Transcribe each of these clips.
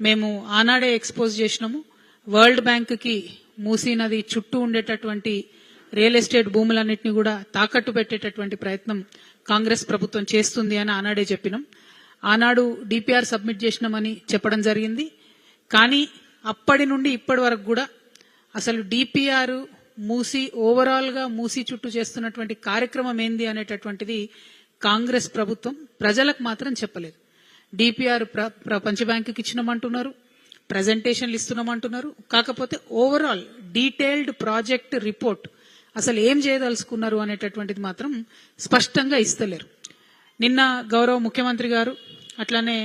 మేము ఆనాడే ఎక్స్పోజ్ చేసినాము. వరల్డ్ బ్యాంక్ కి మూసీ నది చుట్టూ ఉండేటటువంటి రియల్ ఎస్టేట్ భూములన్నింటినీ కూడా తాకట్టు పెట్టేటటువంటి ప్రయత్నం కాంగ్రెస్ ప్రభుత్వం చేస్తుంది అని ఆనాడే చెప్పినాం. ఆనాడు డిపిఆర్ సబ్మిట్ చేసినామని చెప్పడం జరిగింది. కానీ అప్పటి నుండి ఇప్పటి వరకు కూడా అసలు డిపిఆర్ మూసీ ఓవరాల్ గా మూసీ చుట్టూ చేస్తున్నటువంటి కార్యక్రమం ఏంది అనేటటువంటిది కాంగ్రెస్ ప్రభుత్వం ప్రజలకు మాత్రం చెప్పలేదు. డిపిఆర్ ప్రపంచ బ్యాంకుకి ఇచ్చినామంటున్నారు, ప్రజెంటేషన్లు ఇస్తున్నామంటున్నారు. కాకపోతే ఓవరాల్ డీటెయిల్డ్ ప్రాజెక్ట్ రిపోర్ట్ అసలు ఏం చేయదలుచుకున్నారు అనేటటువంటిది మాత్రం స్పష్టంగా ఇస్తలేరు. నిన్న గౌరవ ముఖ్యమంత్రి గారు అట్లానే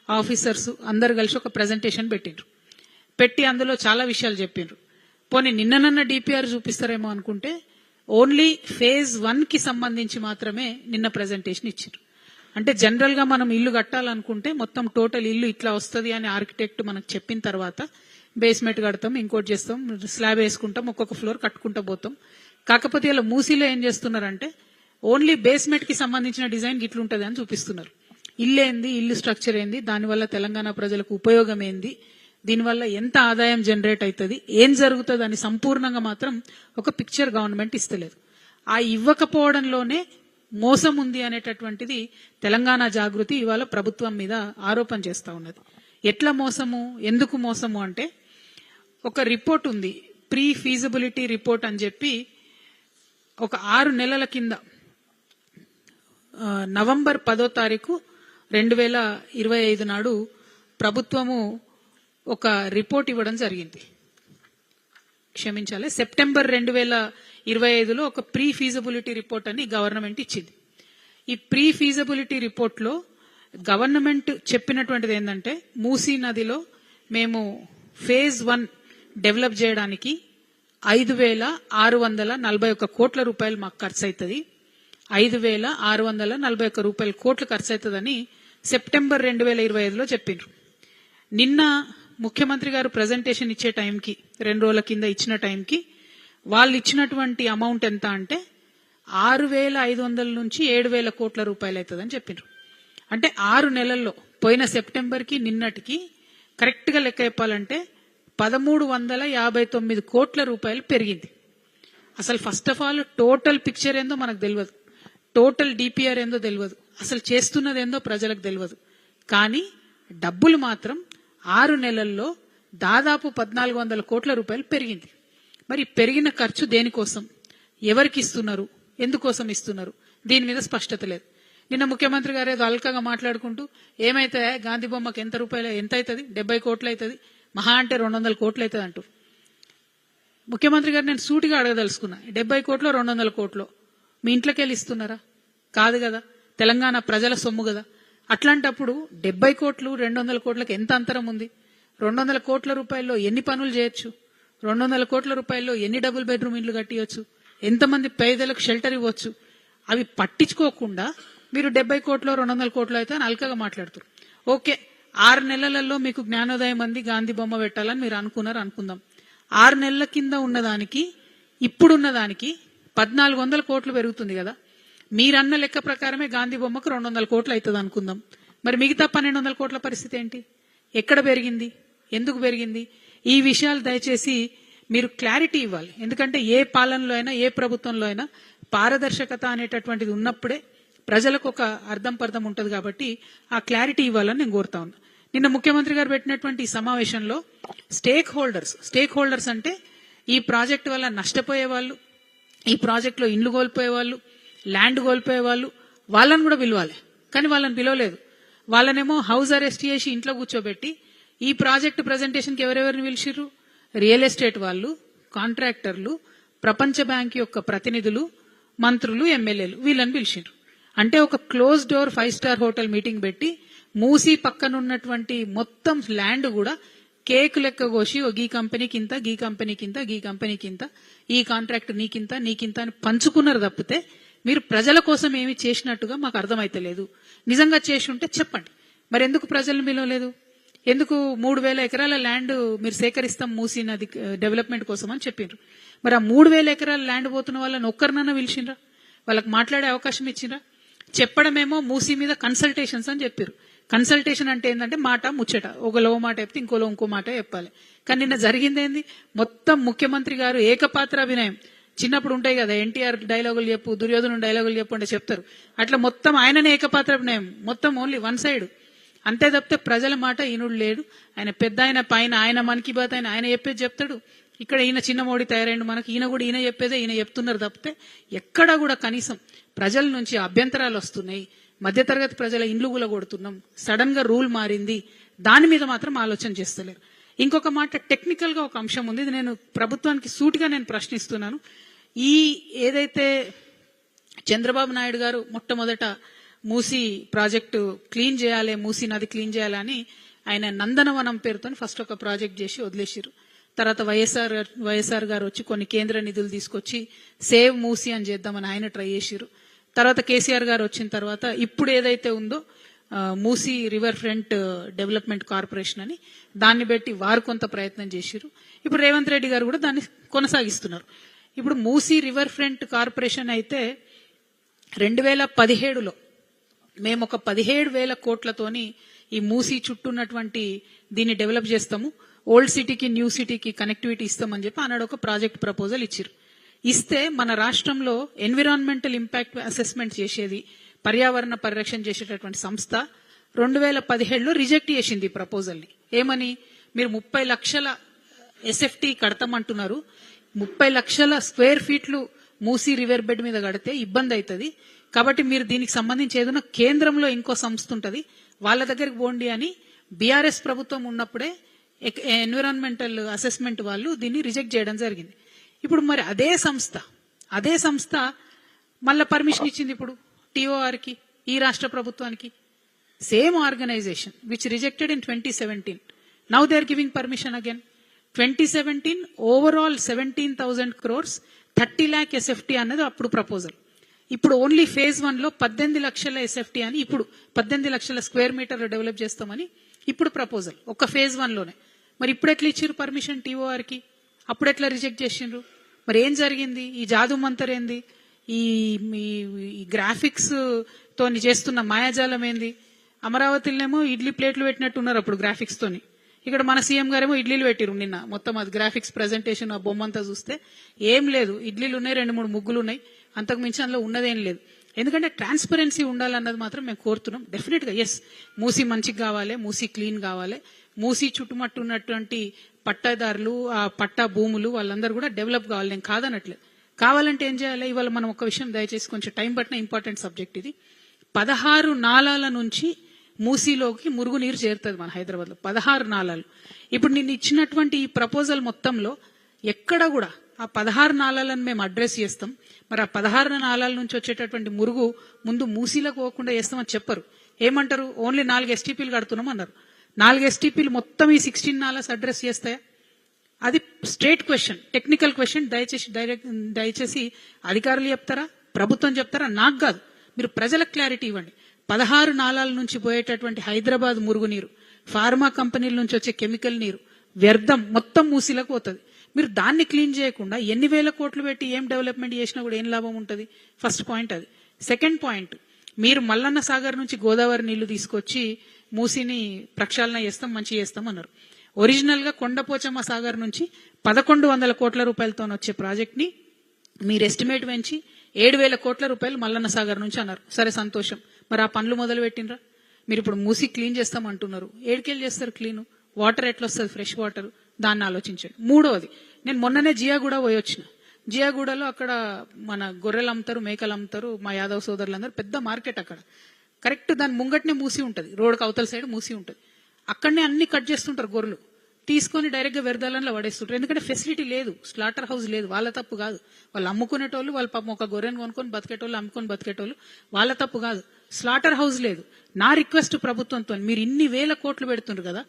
ఆఫీసర్స్ అందరు కలిసి ఒక ప్రజెంటేషన్ పెట్టి అందులో చాలా విషయాలు చెప్పిండ్రు. పోనీ నిన్ననన్న డిపిఆర్ చూపిస్తారేమో అనుకుంటే ఓన్లీ ఫేజ్ 1 కి సంబంధించి మాత్రమే నిన్న ప్రజెంటేషన్ ఇచ్చారు. అంటే జనరల్ గా మనం ఇల్లు కట్టాలనుకుంటే మొత్తం టోటల్ ఇల్లు ఇట్లా వస్తుంది అని ఆర్కిటెక్ట్ మనకు చెప్పిన తర్వాత బేస్మెంట్ కడతాం, ఇంకోటి చేస్తాం, స్లాబ్ వేసుకుంటాం, ఒక్కొక్క ఫ్లోర్ కట్టుకుంటా పోతాం. కాకపోతే ఇలా మూసీలో ఏం చేస్తున్నారంటే ఓన్లీ బేస్మెంట్ కి సంబంధించిన డిజైన్ ఇట్లుంటది అని చూపిస్తున్నారు. ఇల్లు ఏంది, ఇల్లు స్ట్రక్చర్ ఏంది, దానివల్ల తెలంగాణ ప్రజలకు ఉపయోగం ఏంది, దీనివల్ల ఎంత ఆదాయం జనరేట్ అవుతుంది, ఏం జరుగుతుంది అని సంపూర్ణంగా మాత్రం ఒక పిక్చర్ గవర్నమెంట్ ఇస్తలేదు. ఆ ఇవ్వకపోవడంలోనే మోసం ఉంది అనేటటువంటిది తెలంగాణ జాగృతి ఇవాళ ప్రభుత్వం మీద ఆరోపణ చేస్తా ఉన్నది. ఎట్లా మోసము, ఎందుకు మోసము అంటే ఒక రిపోర్ట్ ఉంది, ప్రీ ఫీజిబిలిటీ రిపోర్ట్ అని చెప్పి ఒక 6 నెలల కింద నవంబర్ 10వ తారీఖు 2025 నాడు ప్రభుత్వము ఒక రిపోర్ట్ ఇవ్వడం జరిగింది. క్షమించాలి, సెప్టెంబర్ 2025లో ఒక ప్రీ ఫీజిబిలిటీ రిపోర్ట్ అని గవర్నమెంట్ ఇచ్చింది. ఈ ప్రీ ఫీజిబిలిటీ రిపోర్ట్ లో గవర్నమెంట్ చెప్పినటువంటిది ఏంటంటే మూసీ నదిలో మేము ఫేజ్ 1 డెవలప్ చేయడానికి 5,641 కోట్ల రూపాయలు మాకు ఖర్చు అవుతుంది, 5,641 కోట్లు ఖర్చు అవుతుందని సెప్టెంబర్ 2025లో చెప్పిండ్రు. నిన్న ముఖ్యమంత్రి గారు ప్రజెంటేషన్ ఇచ్చే టైంకి 2 రోజుల కింద ఇచ్చిన టైంకి వాళ్ళు ఇచ్చినటువంటి అమౌంట్ ఎంత అంటే 6,500 నుంచి 7,000 కోట్ల రూపాయలు అవుతుందని చెప్పిండ్రు. అంటే 6 నెలల్లో పోయిన సెప్టెంబర్ కి నిన్నటికి కరెక్ట్ గా లెక్క చెప్పాలంటే 1,359 కోట్ల రూపాయలు పెరిగింది. అసలు first of all total picture ఏందో మనకు తెలియదు, టోటల్ డిపిఆర్ ఏందో తెలియదు, అసలు చేస్తున్నది ఏందో ప్రజలకు తెలియదు. కానీ డబ్బులు మాత్రం 6 నెలల్లో దాదాపు 1,400 కోట్ల రూపాయలు పెరిగింది. మరి పెరిగిన ఖర్చు దేనికోసం, ఎవరికి ఇస్తున్నారు, ఎందుకోసం ఇస్తున్నారు, దీని మీద స్పష్టత లేదు. నిన్న ముఖ్యమంత్రి గారు ఏదో అల్కగా మాట్లాడుకుంటూ ఏమైతే గాంధీ బొమ్మకి ఎంత అవుతుంది, 70 కోట్లు అవుతుంది, మహా అంటే 200 కోట్లు అవుతుంది అంటూ. ముఖ్యమంత్రి గారు నేను సూటిగా అడగదలుచుకున్నా, 70 కోట్లు 200 కోట్లు మీ ఇంట్లోకి వెళ్ళి ఇస్తున్నారా? కాదు కదా, తెలంగాణ ప్రజల సొమ్ము కదా. అట్లాంటప్పుడు 70 కోట్లు 200 కోట్లకు ఎంత అంతరం ఉంది? 200 కోట్ల రూపాయల్లో ఎన్ని పనులు చేయొచ్చు, 200 కోట్ల రూపాయల్లో ఎన్ని డబుల్ బెడ్రూమ్ ఇండ్లు కట్టియొచ్చు, ఎంతమంది పేదలకు షెల్టర్ ఇవ్వచ్చు, అవి పట్టించుకోకుండా మీరు 70 కోట్లు 200 కోట్లు అయితే అని అల్కగా మాట్లాడుతారు. ఓకే, 6 నెలలలో మీకు జ్ఞానోదయం అంది, గాంధీ బొమ్మ పెట్టాలని మీరు అనుకున్నారు అనుకుందాం. 6 నెలల కింద ఉన్నదానికి ఇప్పుడున్న దానికి 1,400 కోట్లు పెరుగుతుంది కదా. మీరన్న లెక్క ప్రకారమే గాంధీ బొమ్మకు 200 కోట్లు అవుతుంది అనుకుందాం. మరి మిగతా 1,200 కోట్ల పరిస్థితి ఏంటి, ఎక్కడ పెరిగింది, ఎందుకు పెరిగింది? ఈ విషయాలు దయచేసి మీరు క్లారిటీ ఇవ్వాలి. ఎందుకంటే ఏ పాలనలో అయినా ఏ ప్రభుత్వంలో అయినా పారదర్శకత అనేటటువంటిది ఉన్నప్పుడే ప్రజలకు ఒక అర్థం పర్థం ఉంటుంది. కాబట్టి ఆ క్లారిటీ ఇవ్వాలని నేను కోరుతా ఉన్నా. నిన్న ముఖ్యమంత్రి గారు పెట్టినటువంటి ఈ సమావేశంలో స్టేక్ హోల్డర్స్ అంటే ఈ ప్రాజెక్టు వల్ల నష్టపోయే వాళ్ళు, ఈ ప్రాజెక్టులో ఇండ్లు కోల్పోయే వాళ్ళు, ల్యాండ్ కోల్పోయే వాళ్ళు, వాళ్ళని కూడా పిలవాలి. కానీ వాళ్ళని పిలవలేదు. వాళ్ళనేమో హౌస్ అరెస్ట్ చేసి ఇంట్లో కూర్చోబెట్టి ఈ ప్రాజెక్టు ప్రజెంటేషన్కి ఎవరెవరిని పిలిచిర్రు? రియల్ ఎస్టేట్ వాళ్ళు, కాంట్రాక్టర్లు, ప్రపంచ బ్యాంక్ యొక్క ప్రతినిధులు, మంత్రులు, ఎమ్మెల్యేలు, వీళ్ళని పిలిచిర్రు. అంటే ఒక close door 5 star hotel meeting పెట్టి మూసీ పక్కనున్నటువంటి మొత్తం ల్యాండ్ కూడా కేక్ లెక్క కోసి గీ కంపెనీకి ఇంత, గీ కంపెనీకి ఇంత, గీ కంపెనీకి ఇంత, ఈ కాంట్రాక్ట్ నీకింత అని పంచుకున్నారు తప్పితే మీరు ప్రజల కోసం ఏమి చేసినట్టుగా మాకు అర్థమైతలేదు. నిజంగా చేసి ఉంటే చెప్పండి. మరి ఎందుకు ప్రజలను పిలవలేదు? ఎందుకు 3,000 ఎకరాల ల్యాండ్ మీరు సేకరిస్తాం మూసీ నది డెవలప్మెంట్ కోసం అని చెప్పిండ్రు. మరి ఆ 3,000 ఎకరాల ల్యాండ్ పోతున్న వాళ్ళని ఒక్కరినన్నా పిలిచిండ్రా? వాళ్ళకి మాట్లాడే అవకాశం ఇచ్చిండ్రా? చెప్పడమేమో మూసీ మీద కన్సల్టేషన్స్ అని చెప్పారు. కన్సల్టేషన్ అంటే ఏంటంటే మాట ముచ్చట, ఒకలో మాట చెప్తే ఇంకో మాట చెప్పాలి. కానీ నిన్న జరిగింది ఏంది, మొత్తం ముఖ్యమంత్రి గారు ఏకపాత్రాభినయం. చిన్నప్పుడు ఉంటాయి కదా, ఎన్టీఆర్ డైలాగులు చెప్పు, దుర్యోధను డైలాగులు చెప్పు అంటే చెప్తారు, అట్లా మొత్తం ఆయననే ఏకపాత్రాభినయం, మొత్తం ఓన్లీ వన్ సైడ్. అంతే తప్పితే ప్రజల మాట ఈనుడు లేడు. ఆయన పెద్ద ఆయన పైన ఆయన మన్ కీ బాత్ ఆయన చెప్పేది చెప్తాడు. ఇక్కడ ఈయన చిన్న మోడీ తయారైండు మనకి, ఈయన కూడా ఈయన చెప్పేదే ఈయన చెప్తున్నారు తప్పితే ఎక్కడా కూడా కనీసం ప్రజల నుంచి అభ్యంతరాలు వస్తున్నాయి, మధ్యతరగతి ప్రజల ఇండ్లు కూలగొడుతున్నాం, సడన్ గా రూల్ మారింది, దాని మీద మాత్రం ఆలోచన చేస్తలేరు. ఇంకొక మాట, టెక్నికల్ గా ఒక అంశం ఉంది, ఇది నేను ప్రభుత్వానికి సూటిగా నేను ప్రశ్నిస్తున్నాను. ఈ ఏదైతే చంద్రబాబు నాయుడు గారు మొట్టమొదట మూసీ ప్రాజెక్టు క్లీన్ చేయాలి, మూసీ నది క్లీన్ చేయాలని ఆయన నందనవనం పేరుతో ఫస్ట్ ఒక ప్రాజెక్ట్ చేసి వదిలేసారు. తర్వాత వైఎస్ఆర్ గారు వచ్చి కొన్ని కేంద్ర నిధులు తీసుకొచ్చి సేవ్ మూసీ అని చేద్దామని ఆయన ట్రై చేశారు. తర్వాత కేసీఆర్ గారు వచ్చిన తర్వాత ఇప్పుడు ఏదైతే ఉందో Musi river front development corporation అని దాన్ని పెట్టి వారు కొంత ప్రయత్నం చేశారు. ఇప్పుడు రేవంత్ రెడ్డి గారు కూడా దాన్ని కొనసాగిస్తున్నారు. ఇప్పుడు మూసీ రివర్ ఫ్రంట్ కార్పొరేషన్ అయితే 2017లో మేము ఒక 17,000 కోట్లతోని ఈ మూసీ చుట్టూ ఉన్నటువంటి దీన్ని డెవలప్ చేస్తాము, ఓల్డ్ సిటీకి న్యూ సిటీకి కనెక్టివిటీ ఇస్తామని చెప్పి ఆనాడు ఒక ప్రాజెక్ట్ ప్రపోజల్ ఇచ్చారు. ఇస్తే మన రాష్ట్రంలో ఎన్విరాన్మెంటల్ ఇంపాక్ట్ అసెస్మెంట్ చేసేది, పర్యావరణ పరిరక్షణ చేసేటటువంటి సంస్థ 2017లో రిజెక్ట్ చేసింది ఈ ప్రపోజల్ని. ఏమని, మీరు 30 లక్షల ఎస్ఎఫ్టీ కడతామంటున్నారు, 30 లక్షల స్క్వేర్ ఫీట్లు మూసీ రివర్ బెడ్ మీద కడితే ఇబ్బంది అవుతుంది, కాబట్టి మీరు దీనికి సంబంధించి ఏదైనా కేంద్రంలో ఇంకో సంస్థ ఉంటుంది వాళ్ళ దగ్గరికి పోండి అని బీఆర్ఎస్ ప్రభుత్వం ఉన్నప్పుడే ఎన్విరాన్మెంటల్ అసెస్మెంట్ వాళ్ళు దీన్ని రిజెక్ట్ చేయడం జరిగింది. ఇప్పుడు మరి అదే సంస్థ మళ్ళా పర్మిషన్ ఇచ్చింది ఇప్పుడు టీఓఆర్కి, ఈ రాష్ట్ర ప్రభుత్వానికి. Same organisation which rejected in 2017. Now they are giving permission again. 2017 overall 17,000 crores 30 lakh SFT అన్నది అప్పుడు ప్రపోజల్. ఇప్పుడు ఓన్లీ ఫేజ్ 1లో 18 లక్షల ఎస్ఎఫ్టీ అని, ఇప్పుడు 18 లక్షల స్క్వేర్ మీటర్ డెవలప్ చేస్తామని ఇప్పుడు ప్రపోజల్ ఒక ఫేజ్ 1లోనే. మరి ఇప్పుడు ఎట్లా ఇచ్చారు పర్మిషన్ టీఓఆర్కి, అప్పుడు ఎట్లా రిజెక్ట్ చేసిండ్రు? మరి ఏం జరిగింది? ఈ జాదు మంతర్ ఏంది? ఈ గ్రాఫిక్స్ తోని చేస్తున్న మాయాజాలం ఏంది? అమరావతిలోనేమో ఇడ్లీ ప్లేట్లు పెట్టినట్టున్నారు అప్పుడు గ్రాఫిక్స్ తోని, ఇక్కడ మన సీఎం గారేమో ఇడ్లీలు పెట్టిరు నిన్న. మొత్తం అది గ్రాఫిక్స్ ప్రెజెంటేషన్, ఆ బొమ్మంతా చూస్తే ఏం లేదు, ఇడ్లీలు ఉన్నాయి, 2-3 ముగ్గులు ఉన్నాయి, అంతకు మించి అందులో ఉన్నదేం లేదు. ఎందుకంటే ట్రాన్స్పరెన్సీ ఉండాలన్నది మాత్రం మేము కోరుతున్నాం. డెఫినెట్ గా ఎస్, మూసీ మంచిగా కావాలి, మూసీ క్లీన్ కావాలి, మూసీ చుట్టుముట్టు ఉన్నటువంటి పట్టాదారులు, ఆ పట్టా భూములు వాళ్ళందరూ కూడా డెవలప్ కావాలి, నేను కాదనట్లేదు. కావాలంటే ఏం చేయాలి? ఇవాళ మనం ఒక విషయం దయచేసి కొంచెం టైం పట్టిన ఇంపార్టెంట్ సబ్జెక్ట్ ఇది. 16 నాలాల నుంచి మూసీలోకి మురుగునీరు చేరుతుంది మన హైదరాబాద్ లో, 16 నాలాలు. ఇప్పుడు నిన్న ఇచ్చినటువంటి ఈ ప్రపోజల్ మొత్తంలో ఎక్కడ కూడా ఆ 16 నాలాలను మేము అడ్రస్ చేస్తాం, మరి ఆ 16 నాలాల నుంచి వచ్చేటటువంటి మురుగు ముందు మూసీలకు పోకుండా చేస్తామని చెప్పరు. ఏమంటారు? ఓన్లీ 4 ఎస్టీపీలు కడుతున్నాం అన్నారు. 4 ఎస్టీపీలు మొత్తం ఈ 16 నాలాస్ అడ్రస్ చేస్తాయా? అది స్ట్రేట్ క్వశ్చన్, టెక్నికల్ క్వశ్చన్. దయచేసి అధికారులు చెప్తారా, ప్రభుత్వం చెప్తారా? నాకు కాదు, మీరు ప్రజలకు క్లారిటీ ఇవ్వండి. 16 నాలాల నుంచి పోయేటటువంటి హైదరాబాద్ మురుగునీరు, ఫార్మా కంపెనీల నుంచి వచ్చే కెమికల్ నీరు, వ్యర్థం మొత్తం మూసీలకు పోతుంది. మీరు దాన్ని క్లీన్ చేయకుండా ఎన్ని వేల కోట్లు పెట్టి ఏం డెవలప్మెంట్ చేసినా కూడా ఏం లాభం ఉంటుంది? ఫస్ట్ పాయింట్ అది. సెకండ్ పాయింట్, మీరు మల్లన్న సాగర్ నుంచి గోదావరి నీళ్లు తీసుకొచ్చి మూసీని ప్రక్షాళన చేస్తాం, మంచి చేస్తాం అన్నారు. ఒరిజినల్ గా కొండపోచమ్మ సాగర్ నుంచి 1,100 కోట్ల రూపాయలతో వచ్చే ప్రాజెక్ట్ ని మీరు ఎస్టిమేట్ పెంచి 7,000 కోట్ల రూపాయలు మల్లన్న సాగర్ నుంచి అన్నారు. సరే, సంతోషం. మరి ఆ పనులు మొదలు పెట్టినరా? మీరు ఇప్పుడు మూసి క్లీన్ చేస్తాం అంటున్నారు, ఏడుకెళ్ళి చేస్తారు క్లీన్? వాటర్ ఎట్లా వస్తుంది, ఫ్రెష్ వాటర్? దాన్ని ఆలోచించండి. మూడవది, నేను మొన్ననే జియాగూడ పోయి వచ్చిన. జియాగూడలో అక్కడ మన గొర్రెలు అమ్ముతారు, మేకలు అమ్ముతారు, మా యాదవ్ సోదరులందరూ, పెద్ద మార్కెట్ అక్కడ. కరెక్ట్ దాని ముంగట్నే మూసి ఉంటుంది, రోడ్కి అవతల సైడ్ మూసి ఉంటుంది. అక్కడనే అన్ని కట్ చేస్తుంటారు గొర్రెలు, తీసుకొని డైరెక్ట్ గా వ్యర్థాలలో పడేస్తుంటారు. ఎందుకంటే ఫెసిలిటీ లేదు, స్లాటర్ హౌస్ లేదు. వాళ్ళ తప్పు కాదు, వాళ్ళు అమ్ముకునేటోళ్ళు, వాళ్ళ పాపం ఒక గొర్రెను కొనుక్కొని బతికేటోళ్ళు, అమ్ముకొని బతికేటోళ్ళు, వాళ్ళ తప్పు కాదు. స్లాటర్ హౌస్ లేదు. నా రిక్వెస్ట్ ప్రభుత్వంతో, మీరు ఇన్ని వేల కోట్లు పెడుతుండ్రు కదా,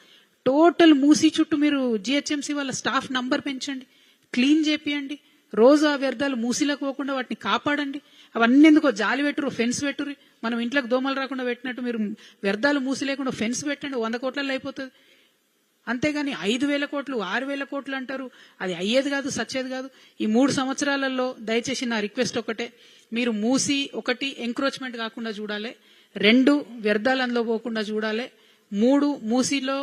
టోటల్ మూసీ చుట్టూ మీరు జిహెచ్ఎంసీ వాళ్ళ స్టాఫ్ నంబర్ పెంచండి, క్లీన్ చేపియండి, రోజు ఆ వ్యర్థాలు మూసీలకు పోకుండా వాటిని కాపాడండి. అవన్నీ ఎందుకో జాలి పెట్టురు, ఫెన్స్ పెట్టురు. మనం ఇంట్లోకి దోమలు రాకుండా పెట్టినట్టు మీరు వ్యర్థాలు మూసి లేకుండా ఫెన్స్ పెట్టండి, 100 కోట్లలో అయిపోతుంది. అంతేగాని 5,000 కోట్లు 6,000 కోట్లు అంటారు, అది అయ్యేది కాదు, సచ్చేది కాదు. ఈ 3 సంవత్సరాలలో దయచేసి నా రిక్వెస్ట్ ఒకటే, మీరు మూసి ఒకటి ఎంక్రోచ్మెంట్ కాకుండా చూడాలి. 2 వ్యర్థాలు అందులో పోకుండా చూడాలి. 3 మూసీలో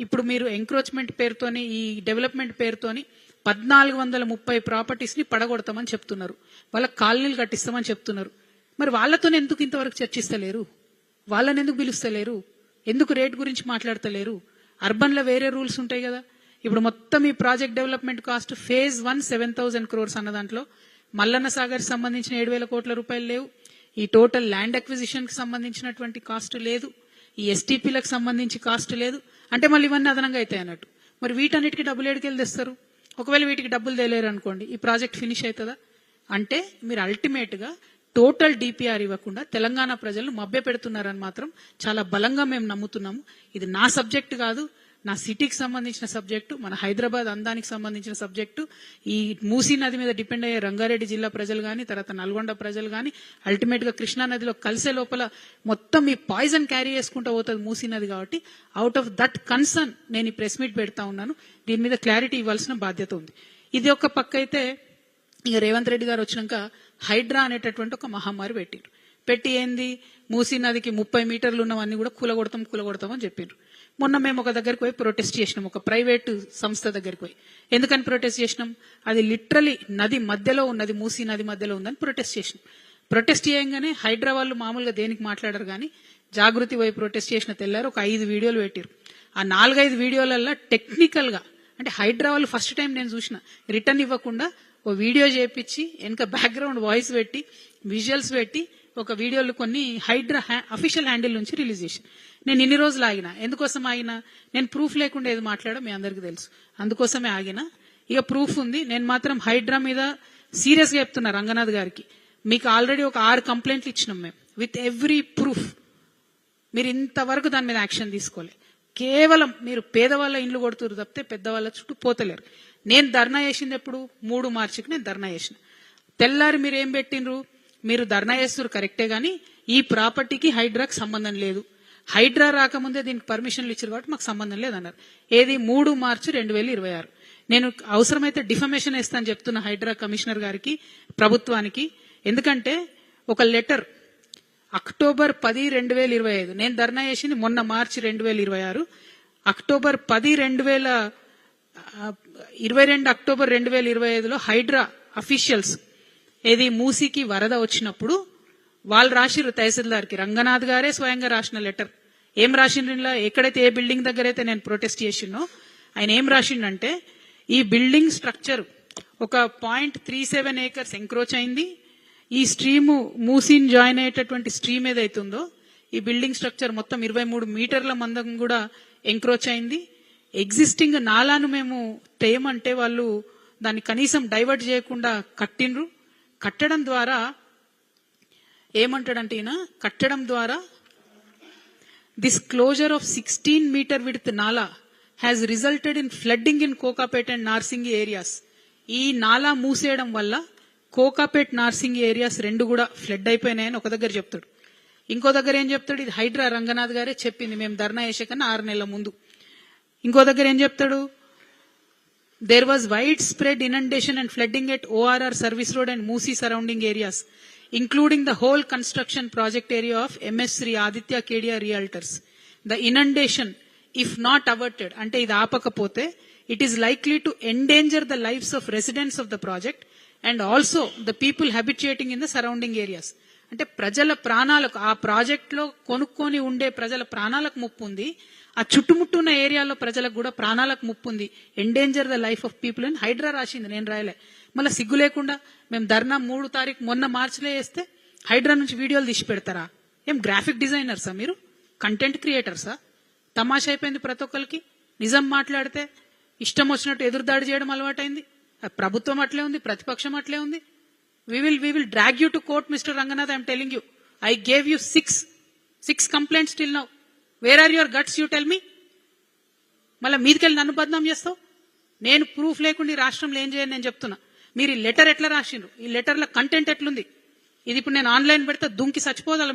ఇప్పుడు మీరు ఎంక్రోచ్మెంట్ పేరుతోని ఈ డెవలప్మెంట్ పేరుతోని 1430 ప్రాపర్టీస్ ని పడగొడతామని చెప్తున్నారు. వాళ్ళకి కాలనీలు కట్టిస్తామని చెప్తున్నారు. మరి వాళ్ళతో ఎందుకు ఇంతవరకు చర్చిస్తలేరు? వాళ్ళని ఎందుకు పిలుస్తలేరు? ఎందుకు రేట్ గురించి మాట్లాడతలేరు? అర్బన్ లో వేరే రూల్స్ ఉంటాయి కదా. ఇప్పుడు మొత్తం ఈ project development cost phase 1 7,000 crores అన్న దాంట్లో మల్లన్న సాగర్ సంబంధించిన 7,000 కోట్ల రూపాయలు లేవు. ఈ టోటల్ ల్యాండ్ అక్విజిషన్ కి సంబంధించినటువంటి కాస్ట్ లేదు. ఈ ఎస్టీపీలకు సంబంధించి కాస్ట్ లేదు. అంటే మళ్ళీ ఇవన్నీ అదనంగా అవుతాయి అన్నట్టు. మరి వీటన్నిటికీ డబ్బులు ఏడుకెళ్ళి తెస్తారు? ఒకవేళ వీటికి డబ్బులు తేలేరు అనుకోండి, ఈ ప్రాజెక్ట్ ఫినిష్ అవుతుందా? అంటే మీరు అల్టిమేట్ గా టోటల్ డిపిఆర్ ఇవ్వకుండా తెలంగాణ ప్రజలను మభ్య పెడుతున్నారని మాత్రం చాలా బలంగా మేము నమ్ముతున్నాము. ఇది నా సబ్జెక్ట్ కాదు, నా సిటీకి సంబంధించిన సబ్జెక్టు, మన హైదరాబాద్ అందానికి సంబంధించిన సబ్జెక్టు. ఈ మూసీ నది మీద డిపెండ్ అయ్యే రంగారెడ్డి జిల్లా ప్రజలు కానీ, తర్వాత నల్గొండ ప్రజలు కానీ, అల్టిమేట్ గా కృష్ణా నదిలో కలిసే లోపల మొత్తం ఈ పాయిజన్ క్యారీ చేసుకుంటూ పోతుంది మూసీ నది. కాబట్టి అవుట్ ఆఫ్ దట్ కన్సర్న్ నేను ఈ ప్రెస్ మీట్ పెడతా ఉన్నాను. దీని మీద క్లారిటీ ఇవ్వాల్సిన బాధ్యత ఉంది. ఇది ఒక పక్క అయితే, ఇక రేవంత్ రెడ్డి గారు వచ్చినాక హైడ్రా అనేటటువంటి ఒక మహమ్మారి పెట్టి ఏంది, మూసీ నదికి 30 మీటర్లు ఉన్నవన్నీ కూడా కూలగొడతాం అని చెప్పిండ్రు. మొన్న మేము ఒక దగ్గరికి పోయి ప్రొటెస్ట్ చేసినాం, ఒక ప్రైవేటు సంస్థ దగ్గరికి పోయి. ఎందుకని ప్రొటెస్ట్ చేసినాం? అది లిటరలీ నది మధ్యలో ఉన్నది, మూసీ నది మధ్యలో ఉందని ప్రొటెస్ట్ చేసినాం. ప్రొటెస్ట్ చేయంగానే హైడ్రా వాళ్ళు మామూలుగా దేనికి మాట్లాడారు కానీ, జాగృతి పోయి ప్రొటెస్ట్ చేసిన తెల్లారు ఒక 5 వీడియోలు పెట్టారు. ఆ 4-5 వీడియోలలో టెక్నికల్ గా, అంటే హైడ్రా వాళ్ళు ఫస్ట్ టైం నేను చూసిన, రిటర్న్ ఇవ్వకుండా ఓ వీడియో చేపించి వెనక బ్యాక్గ్రౌండ్ వాయిస్ పెట్టి విజువల్స్ పెట్టి ఒక వీడియోలు కొన్ని హైడ్రా అఫీషియల్ హ్యాండిల్ నుంచి రిలీజ్ చేసి, నేను ఇన్ని రోజులు ఆగినా. ఎందుకోసం ఆగినా? నేను ప్రూఫ్ లేకుండా ఏది మాట్లాడో మీ అందరికీ తెలుసు, అందుకోసమే ఆగినా. ఇక ప్రూఫ్ ఉంది. నేను మాత్రం హైడ్రా మీద సీరియస్ గా చెప్తున్నా రంగనాథ్ గారికి, మీకు ఆల్రెడీ ఒక 6 కంప్లైంట్లు ఇచ్చినాం మేము విత్ ఎవ్రీ ప్రూఫ్. మీరు ఇంతవరకు దాని మీద యాక్షన్ తీసుకోలే. కేవలం మీరు పేదవాళ్ళ ఇండ్లు కొడుతురు తప్పితే పెద్దవాళ్ళ చుట్టూ పోతలేరు. నేను ధర్నా చేసింది ఎప్పుడు? 3 మార్చికి నేను ధర్నా చేసిన. తెల్లారి మీరు ఏం పెట్టినరు? మీరు ధర్నా చేస్తున్నారు కరెక్టే గానీ ఈ ప్రాపర్టీకి హైడ్రాకి సంబంధం లేదు, హైడ్రా రాకముందే దీనికి పర్మిషన్లు ఇచ్చారు కాబట్టి మాకు సంబంధం లేదన్నారు. ఏది? 3 మార్చి 2026. నేను అవసరమైతే డిఫమేషన్ వేస్తాను చెప్తున్న హైడ్రా కమిషనర్ గారికి, ప్రభుత్వానికి. ఎందుకంటే ఒక లెటర్ అక్టోబర్ 10, 2025, నేను ధర్నా చేసింది మొన్న మార్చి 2026. అక్టోబర్ 10, 2022 అక్టోబర్ 2025లో హైడ్రా అఫీషియల్స్ ఏది మూసీకి వరద వచ్చినప్పుడు వాళ్ళు రాసిర్రు తహసీల్దార్కి, రంగనాథ్ గారే స్వయంగా రాసిన లెటర్. ఏం రాసిండ్రు? ఎక్కడైతే ఏ బిల్డింగ్ దగ్గర అయితే నేను ప్రొటెస్ట్ చేసినో ఆయన ఏం రాసిండంటే, ఈ బిల్డింగ్ స్ట్రక్చర్ ఒక 0.37 acres ఎంక్రోచ్ అయింది. ఈ స్ట్రీము మూసీని జాయిన్ అయ్యేటటువంటి స్ట్రీమ్ ఏదైతుందో ఈ బిల్డింగ్ స్ట్రక్చర్ మొత్తం 23 మీటర్ల మందం కూడా ఎంక్రోచ్ అయింది. ఎగ్జిస్టింగ్ నాలాను మేము తేయమంటే వాళ్ళు దాన్ని కనీసం డైవర్ట్ చేయకుండా కట్టిండ్రు. కట్టడం ద్వారా ఏమంటాడంటే ఈయన, కట్టడం ద్వారా this closure of 16 meter width నాలా has resulted in flooding in Kokapet and Narsingi areas. ఈ నాలా మూసేయడం వల్ల కోకాపేట్ నార్సింగి ఏరియాస్ 2 కూడా ఫ్లడ్ అయిపోయినాయని ఒక దగ్గర చెప్తాడు. ఇంకో దగ్గర ఏం చెప్తాడు? ఇది హైడ్రా రంగనాథ్ గారే చెప్పింది మేము ధర్నా చేసే కన్నా 6 నెలల ముందు. ఇంకో దగ్గర ఏం చెప్తాడు? There was widespread inundation and flooding at ORR service road and Musi surrounding areas including the whole construction project area of MS Sri Aditya Kedia realtors. The inundation if not averted, అంటే ఇది ఆపకపోతే it is likely to endanger the lives of residents of the project and also the people habituating in the surrounding areas. అంటే ప్రజల ప్రాణాలకు, ఆ project లో కొనుక్కొని ఉండే ప్రజల ప్రాణాలకు ముప్పు ఉంది, ఆ చుట్టుముట్టున్న ఏరియాలో ప్రజలకు కూడా ప్రాణాలకు ముప్పు ఉంది. Endanger the life of people అని హైడ్రా రాసింది, నేను రాయలే. మళ్ళీ సిగ్గు లేకుండా మేము ధర్నా 3 తారీఖు మొన్న మార్చిలో వేస్తే హైడ్రా నుంచి వీడియోలు తీసి పెడతారా? ఏం గ్రాఫిక్ డిజైనర్సా మీరు? కంటెంట్ క్రియేటర్సా? తమాషా అయిపోయింది ప్రతి ఒక్కరికి. నిజం మాట్లాడితే ఇష్టం వచ్చినట్టు ఎదురుదాడి చేయడం అలవాటైంది. ప్రభుత్వం అట్లే ఉంది, ప్రతిపక్షం అట్లే ఉంది. We will drag you to court, Mr. Ranganath. I am telling you. I gave you six complaints till now. Where are your guts? You tell me. మళ్ళీ మీదికెళ్ళి నన్ను బద్నాం చేస్తావు. నేను ప్రూఫ్ లేకుండా ఈ రాష్ట్రంలో ఏం చేయని నేను చెప్తున్నా. మీరు ఈ లెటర్ ఎట్లా రాసిండ్రు? ఈ లెటర్ల కంటెంట్ ఎట్లుంది? ఇది ఇప్పుడు నేను ఆన్లైన్ పెడితే దుంకి చచ్చిపోదాల.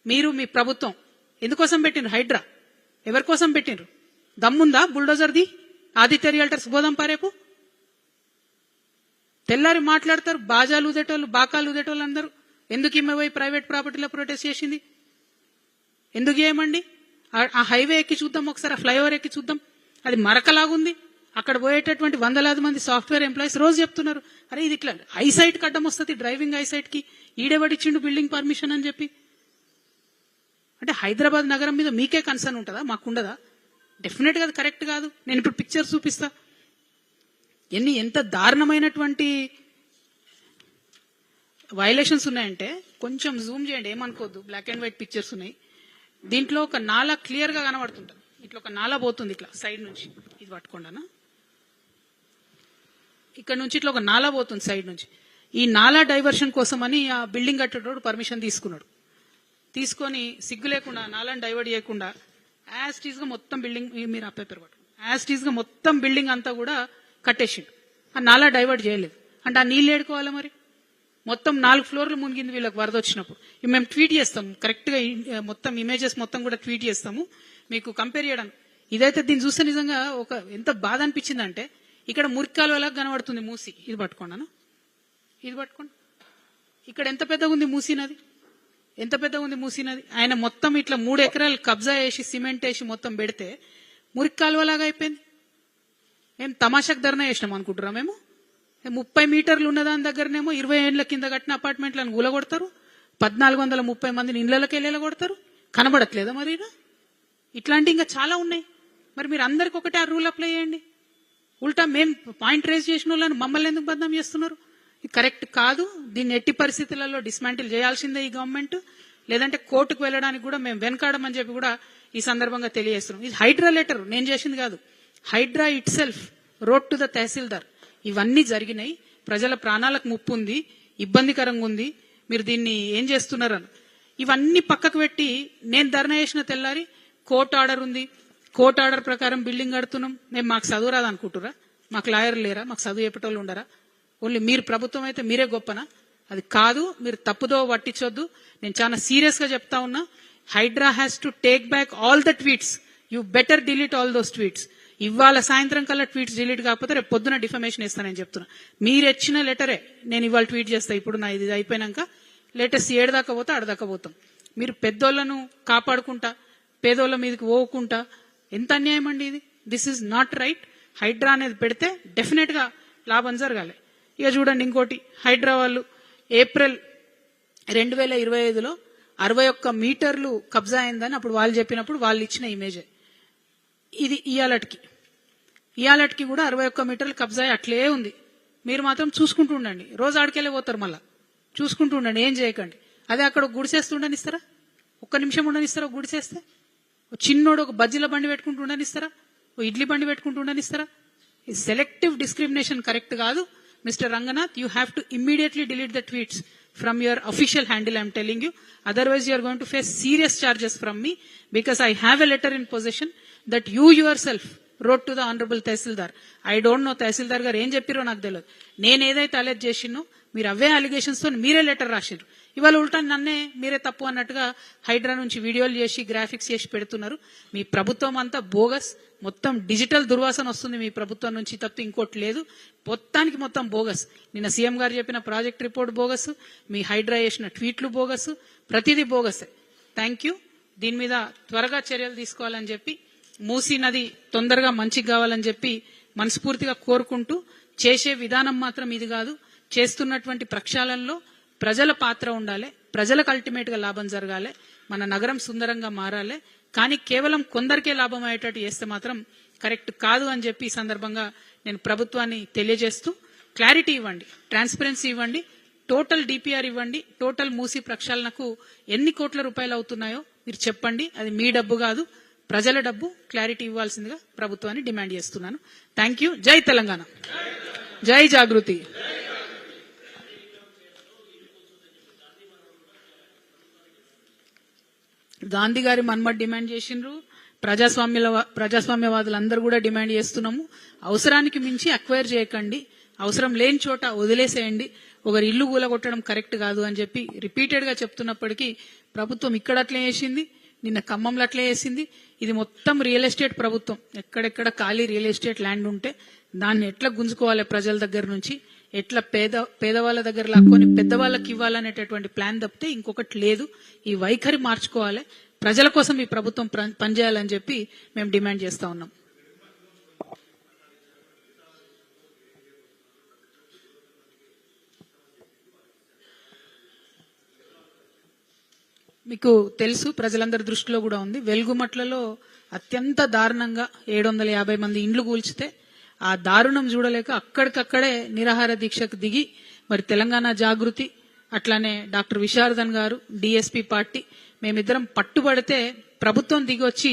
మీరు మీ ప్రభుత్వం ఎందుకోసం పెట్టిండ్రు హైడ్రా? ఎవరి కోసం పెట్టిండ్రు? దమ్ముందా బుల్డోజర్ది? ఆదిత్య రియల్టర్స్ పోదాం పారేపు. తెల్లారి మాట్లాడతారు బాజాలు ఊదేటోళ్ళు, బాకాలు ఊదేటోళ్ళు అందరూ. ఎందుకు ఇమ్మ పోయి ప్రైవేట్ ప్రాపర్టీలో ప్రొటెస్ట్ చేసింది? ఎందుకు చేయమండి? ఆ హైవే ఎక్కి చూద్దాం ఒకసారి, ఆ ఫ్లైఓవర్ ఎక్కి చూద్దాం. అది మరకలాగుంది. అక్కడ పోయేటటువంటి వందలాది మంది సాఫ్ట్వేర్ ఎంప్లాయీస్ రోజు చెప్తున్నారు, అరే ఇది ఇట్లా ఐసైట్ కడ్డం వస్తుంది, డ్రైవింగ్ ఐసైట్ కి ఈడేబడిచ్చిండు బిల్డింగ్ పర్మిషన్ అని చెప్పి. అంటే హైదరాబాద్ నగరం మీద మీకే కన్సర్న్ ఉంటుందా, మాకుండదా? డెఫినెట్ గా అది కరెక్ట్ కాదు. నేను ఇప్పుడు పిక్చర్ చూపిస్తా. ఎంత దారుణమైనటువంటి వైలేషన్స్ ఉన్నాయంటే కొంచెం జూమ్ చేయండి, ఏమనుకోవద్దు. బ్లాక్ అండ్ వైట్ పిక్చర్స్ ఉన్నాయి. దీంట్లో ఒక నాలా క్లియర్ గా కనబడుతుంటుంది. ఇట్లా ఒక నాలా పోతుంది ఇట్లా సైడ్ నుంచి, ఇది పట్టుకోండి. ఇక్కడ నుంచి ఇట్లా ఒక నాలా పోతుంది సైడ్ నుంచి. ఈ నాలా డైవర్షన్ కోసమని ఆ బిల్డింగ్ కట్టేటోడు పర్మిషన్ తీసుకున్నాడు. తీసుకొని సిగ్గు లేకుండా నాలాని డైవర్ట్ చేయకుండా యాజ్ టీజ్ గా మొత్తం బిల్డింగ్, మీరు ఆ పేపర్ పట్టు, యాజ్ టీజ్ గా మొత్తం బిల్డింగ్ అంతా కూడా కట్టేసిండు. ఆ నాలా డైవర్ట్ చేయలేదు. అంటే ఆ నీళ్ళు ఏడుకోవాలి మరి. మొత్తం 4 ఫ్లోర్లు మునిగింది వీళ్ళకి వరద వచ్చినప్పుడు. మేము ట్వీట్ చేస్తాం కరెక్ట్ గా, మొత్తం ఇమేజెస్ మొత్తం కూడా ట్వీట్ చేస్తాము మీకు కంపేర్ చేయడానికి. ఇదైతే దీన్ని చూస్తే నిజంగా ఒక ఎంత బాధ అనిపించిందంటే, ఇక్కడ మురికాలు ఎలా కనబడుతుంది మూసి. ఇది పట్టుకోండి, ఇది పట్టుకోండి. ఇక్కడ ఎంత పెద్దగా ఉంది మూసీ నది, ఎంత పెద్దగా ఉంది మూసీ నది. ఆయన మొత్తం ఇట్లా 3 ఎకరాలు కబ్జా చేసి సిమెంట్ వేసి మొత్తం పెడితే మురికి కాలువలాగా అయిపోయింది. ఏం తమాషాకు ధర్నా చేసినాం అనుకుంటున్నాం మేము? 30 మీటర్లు ఉన్నదాని దగ్గరనేమో 20 ఏళ్ల కింద కట్టిన అపార్ట్మెంట్లను కూలగొడతారు, 1430 మందిని ఇళ్లకి వెళ్ళగొడతారు. కనబడట్లేదా మరి? ఇట్లాంటి ఇంకా చాలా ఉన్నాయి. మరి మీరు అందరికి ఒకటే ఆ రూల్ అప్లై చేయండి. ఉల్టా మేము పాయింట్ రేజ్ చేసిన వాళ్ళని మమ్మల్ని ఎందుకు బదనాం చేస్తున్నారు? ఇది కరెక్ట్ కాదు. దీన్ని ఎట్టి పరిస్థితులలో డిస్మాంటిల్ చేయాల్సిందే ఈ గవర్నమెంట్. లేదంటే కోర్టుకు వెళ్ళడానికి కూడా మేము వెనకాడమని చెప్పి కూడా ఈ సందర్భంగా తెలియజేస్తున్నాం. ఇది హైడ్రా లెటర్ నేను చేసింది కాదు. Hydraa itself wrote to the tahsildar. ఇవన్నీ జరిగినాయి. ప్రజల ప్రాణాలకు ముప్పు ఉంది, ఇబ్బందికరంగా ఉంది. మీరు దీన్ని ఏం చేస్తున్నారని ఇవన్నీ పక్కకు పెట్టి నేను ధర్నా చేసిన తెల్లారి కోర్టు ఆర్డర్ ఉంది, కోర్టు ఆర్డర్ ప్రకారం బిల్డింగ్ కడుతున్నాం. మేము మాకు చదువు రాదు అనుకుంటురా? మాకు లాయర్ లేరా? మాకు చదువు చెప్పేటోళ్ళు ఉండరా? ఓన్లీ మీరు ప్రభుత్వం అయితే మీరే గొప్పనా? అది కాదు. మీరు తప్పుదో పట్టించొద్దు. నేను చాలా సీరియస్ గా చెప్తా ఉన్నా. Hydraa has to take back all the tweets. You better delete all those tweets. ఇవాళ సాయంత్రం కల్లా ట్వీట్స్ డిలీట్ కాకపోతే రేపు పొద్దున డిఫమేషన్ ఇస్తానని చెప్తున్నా. మీరు ఇచ్చిన లెటరే నేను ఇవాళ ట్వీట్ చేస్తా. ఇప్పుడు నా ఇది అయిపోయినాక లేటెస్ట్ 7 దాకా పోతే 8 దాకా పోతాం. మీరు పెద్దోళ్లను కాపాడుకుంటా పేదోళ్ల మీదకి పోకుండా ఎంత అన్యాయం అండి ఇది. This is not right. Hydraa అనేది పెడితే డెఫినెట్ గా లాభం జరగాలి. ఇక చూడండి ఇంకోటి, హైడ్రా వాళ్ళు ఏప్రిల్ 2025లో 61 మీటర్లు కబ్జా అయిందని అప్పుడు వాళ్ళు చెప్పినప్పుడు వాళ్ళు ఇచ్చిన ఇమేజే ఇది. ఇయాలటికి కూడా 61 మీటర్లు కబ్జా అట్లే ఉంది. మీరు మాత్రం చూసుకుంటూ ఉండండి. రోజు ఆడికెళ్ళి పోతారు, మళ్ళా చూసుకుంటూ ఉండండి, ఏం చేయకండి. అదే అక్కడ గుడిసేస్తూ ఉండనిస్తారా? 1 నిమిషం ఉండనిస్తారా? గుడిసేస్తే చిన్నోడు ఒక బజ్జీల బండి పెట్టుకుంటూ ఉండనిస్తారా? ఓ ఇడ్లీ బండి పెట్టుకుంటూ ఉండనిస్తారా? ఈ సెలెక్టివ్ డిస్క్రిమినేషన్ కరెక్ట్ కాదు. Mister Ranganath, you have to immediately delete the tweets from your official handle, I am telling you. Otherwise, you are going to face serious charges from me, because I have a letter in possession that you yourself wrote to the Honorable Tehsildar. I don't know Tehsildar గారు ఏం చెప్పారో నాకు తెలియదు. నేను ఏదైతే alert చేసినో మీరు అవే allegations తో మీరే లెటర్ రాసిరు. ఇవాళ ఉల్టా నన్నే మీరే తప్పు అన్నట్టుగా హైడ్రా నుంచి వీడియోలు చేసి గ్రాఫిక్స్ చేసి పెడుతున్నారు. మీ ప్రభుత్వం అంతా బోగస్. మొత్తం డిజిటల్ దుర్వాసన వస్తుంది మీ ప్రభుత్వం నుంచి తప్ప ఇంకోటి లేదు. మొత్తానికి మొత్తం బోగస్. నిన్న సీఎం గారు చెప్పిన ప్రాజెక్ట్ రిపోర్ట్ బోగస్, మీ హైడ్రా చేసిన ట్వీట్లు బోగస్, ప్రతిదీ బోగస్. Thank you. దీని మీద త్వరగా చర్యలు తీసుకోవాలని చెప్పి, మూసీ నది తొందరగా మంచిగా కావాలని చెప్పి మనస్ఫూర్తిగా కోరుకుంటూ, చేసే విధానం మాత్రం ఇది కాదు. చేస్తున్నటువంటి ప్రక్షాళనలో ప్రజల పాత్ర ఉండాలి. ప్రజలకు అల్టిమేట్ గా లాభం జరగాలి. మన నగరం సుందరంగా మారాలి. కానీ కేవలం కొందరికే లాభం అయ్యేటట్టు చేస్తే మాత్రం కరెక్ట్ కాదు అని చెప్పి ఈ సందర్భంగా నేను ప్రభుత్వాన్ని తెలియజేస్తూ, క్లారిటీ ఇవ్వండి, ట్రాన్స్పరెన్సీ ఇవ్వండి, టోటల్ డిపిఆర్ ఇవ్వండి. టోటల్ మూసీ ప్రక్షాళనకు ఎన్ని కోట్ల రూపాయలు అవుతున్నాయో మీరు చెప్పండి. అది మీ డబ్బు కాదు, ప్రజల డబ్బు. క్లారిటీ ఇవ్వాల్సిందిగా ప్రభుత్వాన్ని డిమాండ్ చేస్తున్నాను. Thank you. జై తెలంగాణ, జై జాగృతి. గాంధీ గారి మన్మట్ డిమాండ్ చేసిండ్రు, ప్రజాస్వామ్యవాదులందరూ కూడా డిమాండ్ చేస్తున్నాము. అవసరానికి మించి అక్వైర్ చేయకండి, అవసరం లేని చోట వదిలేసేయండి. ఒకరి ఇల్లు కూలగొట్టడం కరెక్ట్ కాదు అని చెప్పి రిపీటెడ్ గా చెప్తున్నప్పటికీ ప్రభుత్వం ఇక్కడ అట్లే చేసింది, నిన్న ఖమ్మంలో అట్లే చేసింది. ఇది మొత్తం రియల్ ఎస్టేట్ ప్రభుత్వం. ఎక్కడెక్కడ ఖాళీ రియల్ ఎస్టేట్ ల్యాండ్ ఉంటే దాన్ని ఎట్లా గుంజుకోవాలి ప్రజల దగ్గర నుంచి, ఎట్లా పేదవాళ్ళ దగ్గర లాక్కొని పెద్దవాళ్ళకి ఇవ్వాలనేటటువంటి ప్లాన్ తప్పితే ఇంకొకటి లేదు. ఈ వైఖరి మార్చుకోవాలి. ప్రజల కోసం ఈ ప్రభుత్వం పనిచేయాలని చెప్పి మేము డిమాండ్ చేస్తా ఉన్నాం. మీకు తెలుసు, ప్రజలందరి దృష్టిలో కూడా ఉంది. వెలుగుమట్లలో అత్యంత దారుణంగా 750 మంది ఇండ్లు కూల్చితే ఆ దారుణం చూడలేక అక్కడికక్కడే నిరాహార దీక్షకు దిగి మరి తెలంగాణ జాగృతి అట్లానే డాక్టర్ విశారదన్ గారు డిఎస్పీ పార్టీ మేమిద్దరం పట్టుబడితే ప్రభుత్వం దిగి వచ్చి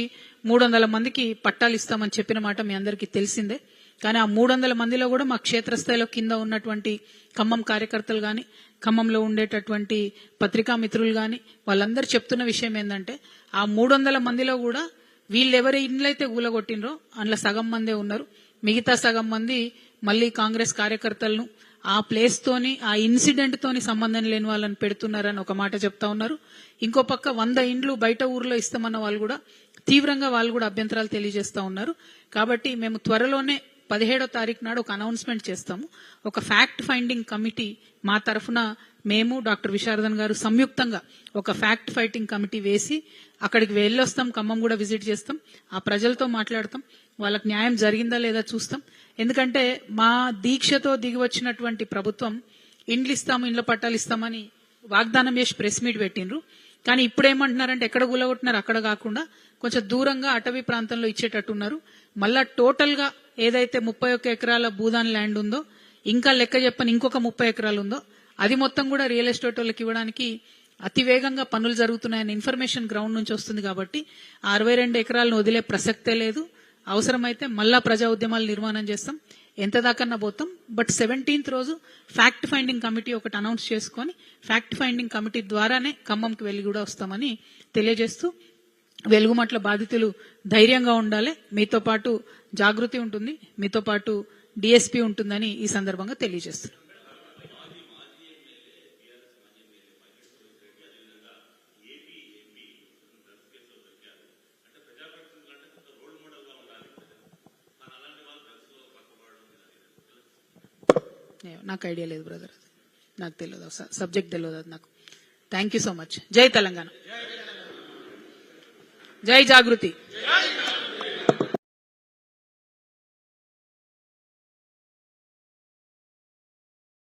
300 మందికి పట్టాలు ఇస్తామని చెప్పిన మాట మీ అందరికీ తెలిసిందే. కానీ ఆ 300 మందిలో కూడా మా క్షేత్రస్థాయిలో కింద ఉన్నటువంటి ఖమ్మం కార్యకర్తలు గాని, ఖమ్మంలో ఉండేటటువంటి పత్రికా మిత్రులు గాని వాళ్ళందరూ చెప్తున్న విషయం ఏంటంటే ఆ 300 మందిలో కూడా వీళ్ళెవరి ఇండ్లైతే ఊలగొట్టినరో అందులో సగం మందే ఉన్నారు. మిగతా సగం మంది మళ్లీ కాంగ్రెస్ కార్యకర్తలను ఆ ప్లేస్ తోని ఆ ఇన్సిడెంట్ తోని సంబంధం లేని వాళ్ళని పెడుతున్నారని ఒక మాట చెప్తా ఉన్నారు. ఇంకో పక్క 100 ఇండ్లు బయట ఊర్లో ఇస్తామన్న వాళ్ళు కూడా తీవ్రంగా వాళ్ళు కూడా అభ్యంతరాలు తెలియజేస్తా ఉన్నారు. కాబట్టి మేము త్వరలోనే 17వ తారీఖు నాడు ఒక అనౌన్స్మెంట్ చేస్తాము. ఒక ఫ్యాక్ట్ ఫైండింగ్ కమిటీ మా తరఫున మేము డాక్టర్ విశారదన్ గారు సంయుక్తంగా ఒక ఫ్యాక్ట్ ఫైటింగ్ కమిటీ వేసి అక్కడికి వెళ్ళొస్తాం. ఖమ్మం కూడా విజిట్ చేస్తాం. ఆ ప్రజలతో మాట్లాడతాం. వాళ్ళకి న్యాయం జరిగిందా లేదా చూస్తాం. ఎందుకంటే మా దీక్షతో దిగి వచ్చినటువంటి ప్రభుత్వం ఇండ్లు ఇస్తాము, ఇండ్ల పట్టాలు ఇస్తామని వాగ్దానం చేసి ప్రెస్ మీట్ పెట్టిండ్రు. కానీ ఇప్పుడు ఏమంటున్నారంటే ఎక్కడ గులగొట్టినారు అక్కడ కాకుండా కొంచెం దూరంగా అటవీ ప్రాంతంలో ఇచ్చేటట్టున్నారు. మళ్ళా టోటల్ గా ఏదైతే 31 ఎకరాల భూదాన్ ల్యాండ్ ఉందో, ఇంకా లెక్క చెప్పని ఇంకొక 30 ఎకరాలు ఉందో అది మొత్తం కూడా రియల్ ఎస్టేట్ వాళ్ళకి ఇవ్వడానికి అతివేగంగా పనులు జరుగుతున్నాయని ఇన్ఫర్మేషన్ గ్రౌండ్ నుంచి వస్తుంది. కాబట్టి 62 ఎకరాలను వదిలే ప్రసక్తే లేదు. అవసరమైతే మళ్ళా ప్రజా ఉద్యమాలు నిర్మాణం చేస్తాం, ఎంత దాకన్నా పోతాం. బట్ 17th రోజు ఫ్యాక్ట్ ఫైండింగ్ కమిటీ ఒకటి అనౌన్స్ చేసుకుని ఫ్యాక్ట్ ఫైండింగ్ కమిటీ ద్వారానే ఖమ్మంకి వెళ్లి కూడా వస్తామని తెలియజేస్తూ, వెలుగుమట్ల బాధితులు ధైర్యంగా ఉండాలి. మీతో పాటు జాగృతి ఉంటుంది, మీతో పాటు డిఎస్పీ ఉంటుందని ఈ సందర్భంగా తెలియజేస్తున్నాం. నాకు ఐడియా లేదు బ్రదర్, నాకు తెలియదు, సబ్జెక్ట్ తెలియదు అది నాకు. Thank you so much. జై తెలంగాణ, జై జాగృతి.